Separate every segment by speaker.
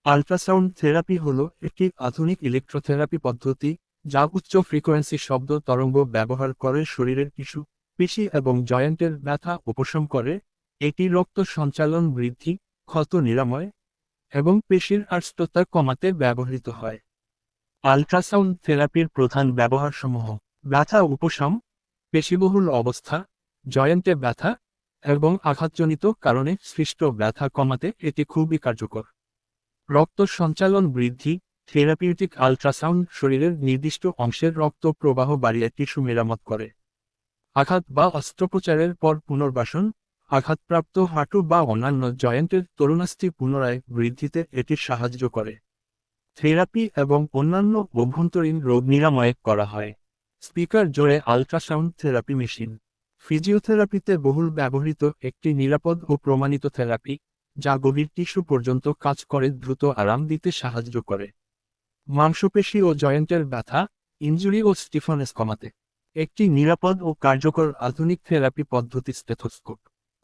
Speaker 1: Ultrasound therapy হল একটি আধুনিক ইলেকট্রোথেরাপি পদ্ধতি যা উচ্চ ফ্রিকোয়েন্সি শব্দ তরঙ্গ ব্যবহার করে শরীরের টিস্যু, পেশি এবং জয়েন্টের ব্যথা উপশম করে। এটি রক্ত সঞ্চালন বৃদ্ধি, ক্ষত নিরাময় এবং পেশির আর্দ্রতা কমাতে ব্যবহৃত হয়। আল্ট্রাসাউন্ড থেরাপির প্রধান ব্যবহারসমূহ: ব্যথা উপশম, পেশিবহুল অবস্থা, জয়েন্টে ব্যথা এবং আঘাতজনিত কারণে সৃষ্ট ব্যথা কমাতে এটি খুবই কার্যকর। রক্ত সঞ্চালন বৃদ্ধি, থেরাপিউটিক আল্ট্রাসাউন্ড শরীরের নির্দিষ্ট অংশের রক্ত প্রবাহ বাড়িয়ে টিস্যু মেরামত করে। আঘাত বা অস্ত্রোপচারের পর পুনর্বাসন, আঘাতপ্রাপ্ত হাঁটু বা অন্যান্য জয়েন্টের তরুণাস্থি পুনরায় বৃদ্ধিতে এটি সাহায্য করে। থেরাপি এবং অন্যান্য অভ্যন্তরীণ রোগ নিরাময় করা হয়। স্পিকার জোরে আল্ট্রাসাউন্ড থেরাপি মেশিন ফিজিওথেরাপিতে বহুল ব্যবহৃত একটি নিরাপদ ও প্রমাণিত থেরাপি, যা গভীর টিস্যু পর্যন্ত কাজ করে দ্রুত আরাম দিতে সাহায্য করে। মাংসপেশি ও জয়েন্টের ব্যথা, ইনজুরি ও স্টিফনেস কমাতে একটি নিরাপদ ও কার্যকর আধুনিক থেরাপি পদ্ধতি স্টেথোস্কোপ।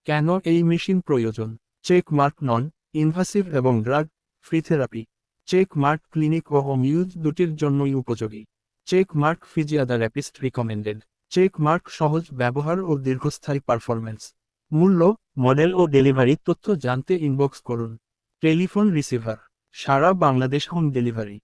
Speaker 1: কেন এই মেশিন প্রয়োজন? চেক মার্ক নন ইনভাসিভ এবং drug free therapy. Check mark clinic ও হোম ইউজ দুটির জন্যই উপযোগী। Check mark physiotherapist recommended. Check mark সহজ ব্যবহার ও দীর্ঘস্থায়ী পারফরম্যান্স। মূল্য, মডেল ও ডেলিভারি তথ্য জানতে ইনবক্স করুন। টেলিফোন রিসিভার, সারা বাংলাদেশ হোম ডেলিভারি।